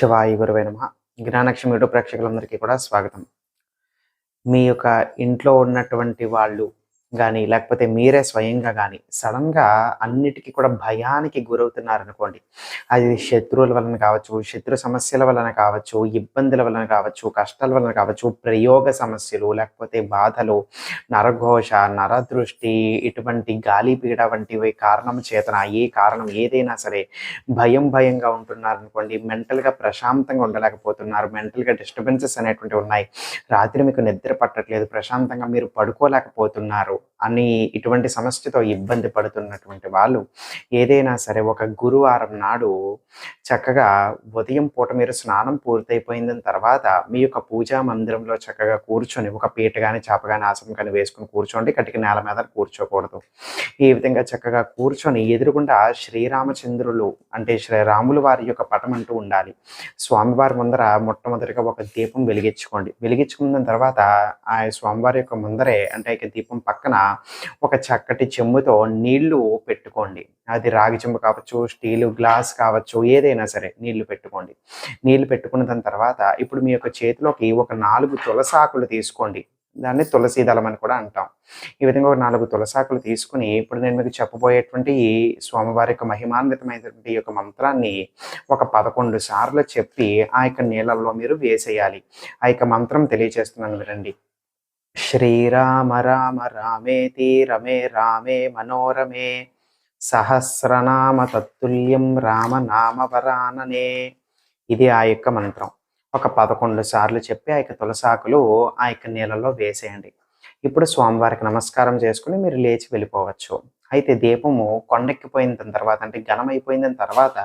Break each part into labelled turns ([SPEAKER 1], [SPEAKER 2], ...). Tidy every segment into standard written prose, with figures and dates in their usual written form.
[SPEAKER 1] శివాయ గురువే నమః. జ్ఞానలక్ష్మి యూట్యూబ్ ప్రేక్షకులందరికీ కూడా స్వాగతం. మీ యొక్క ఇంట్లో ఉన్నటువంటి వాళ్ళు గానీ, లేకపోతే మీరే స్వయంగా గానీ, సడెన్‌గా అన్నిటికి కూడా భయానికి గురవుతున్నారనుకోండి. అది శత్రువుల వలన కావచ్చు, శత్రు సమస్యల వలన కావచ్చు, ఇబ్బందుల వలన కావచ్చు, కష్టాల వలన కావచ్చు, ప్రయోగ సమస్యలు, లేకపోతే బాధలు, నరఘోష, నరదృష్టి, ఇటువంటి గాలిపీడ వంటివి కారణం చేతన ఏ కారణం ఏదైనా సరే భయంగా ఉంటున్నారనుకోండి. మెంటల్‌గా ప్రశాంతంగా ఉండలేకపోతున్నారు. మెంటల్‌గా డిస్టర్బెన్సెస్ అనేటువంటివి ఉన్నాయి. రాత్రి మీకు నిద్ర పట్టట్లేదు. ప్రశాంతంగా మీరు పడుకోలేకపోతున్నారు అని ఇటువంటి సమస్యతో ఇబ్బంది పడుతున్నటువంటి వాళ్ళు ఏదైనా సరే ఒక గురువారం నాడు చక్కగా ఉదయం పూట మీరు స్నానం పూర్తయిపోయిన తర్వాత మీ యొక్క పూజా మందిరంలో చక్కగా కూర్చొని ఒక పీట గాని, చాప గాని, ఆసనం గాని వేసుకొని కూర్చోండి. కటిక నేల మీద కూర్చోకూడదు. ఈ విధంగా చక్కగా కూర్చొని ఎదురుగుండా శ్రీరామచంద్రులు అంటే శ్రీరాములు వారి యొక్క పటం అంటూ ఉండాలి. స్వామివారి ముందర మొట్టమొదటిగా ఒక దీపం వెలిగించుకోండి. వెలిగించుకున్న తర్వాత ఆ స్వామివారి యొక్క ముందరే అంటే ఇక దీపం పక్కన ఒక చక్కటి చెంబుతో నీళ్లు పెట్టుకోండి. అది రాగి చెంబు కావచ్చు, స్టీలు గ్లాస్ కావచ్చు, ఏదైనా సరే నీళ్లు పెట్టుకోండి. నీళ్లు పెట్టుకున్న దాని తర్వాత ఇప్పుడు మీ యొక్క చేతిలోకి ఒక 4 తులసాకులు తీసుకోండి. దాన్ని తులసి దళం అని కూడా అంటాం. ఈ విధంగా ఒక 4 తులసాకులు తీసుకొని ఇప్పుడు నేను మీకు చెప్పబోయేటువంటి ఈ స్వామివారి యొక్క మహిమాన్వితమైనటువంటి ఈ యొక్క మంత్రాన్ని ఒక 11 సార్లు చెప్పి ఆ యొక్క నీళ్ళల్లో మీరు వేసేయాలి. ఆ యొక్క మంత్రం తెలియజేస్తున్నాను వినండి. శ్రీరామ రామ రామేతి రమే రామే మనోరమే సహస్రనామ తత్తుల్యం రామనామ వరాననే. ఇది ఆ యొక్క మంత్రం. ఒక 11 సార్లు చెప్పి ఆ యొక్క తులసాకులు ఆ యొక్క నీళ్ళలో వేసేయండి. ఇప్పుడు స్వామివారికి నమస్కారం చేసుకొని మీరు లేచి వెళ్ళిపోవచ్చు. అయితే దీపము కొండెక్కిపోయిన దాని తర్వాత అంటే ఘనమైపోయిన దాని తర్వాత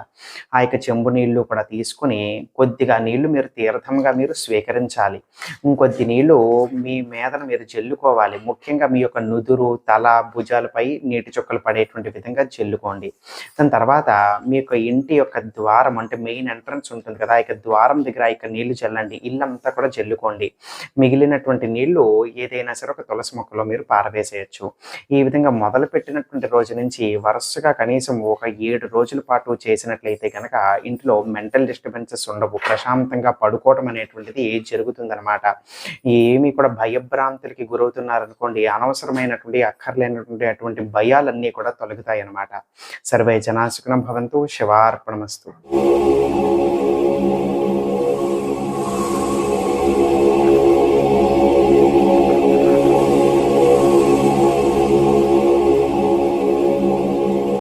[SPEAKER 1] ఆ యొక్క చెంబు నీళ్లు కూడా తీసుకొని కొద్దిగా నీళ్లు మీరు తీర్థంగా మీరు స్వీకరించాలి. ఇంకొద్ది నీళ్లు మీ మీదన మీరు జల్లుకోవాలి. ముఖ్యంగా మీ యొక్క నుదురు, తల, భుజాలపై నీటి చుక్కలు పడేటువంటి విధంగా జల్లుకోండి. దాని తర్వాత మీ యొక్క ఇంటి యొక్క ద్వారం అంటే మెయిన్ ఎంట్రన్స్ ఉంటుంది కదా! ఆ యొక్క ద్వారం దగ్గర ఆ యొక్క నీళ్లు చల్లండి. ఇల్లంతా కూడా జల్లుకోండి. మిగిలినటువంటి నీళ్లు ఏదైనా సరే ఒక తులసి మొక్కలో మీరు పారవేసేయొచ్చు. ఈ విధంగా మొదలుపెట్టినటువంటి రోజు నుంచి వరుసగా కనీసం ఒక 7 రోజుల పాటు చేసినట్లయితే గనక ఇంట్లో మెంటల్ డిస్టర్బెన్సెస్ ఉండవు. ప్రశాంతంగా పడుకోవడం అనేటువంటిది జరుగుతుందనమాట. ఏమీ కూడా భయభ్రాంతులకి గురవుతున్నారనుకోండి, అనవసరమైనటువంటి అక్కర్లేనటువంటి అటువంటి భయాలన్నీ కూడా తొలగుతాయన్నమాట. సర్వే జనా సుఖినో భవంతు. శివార్పణమస్తు.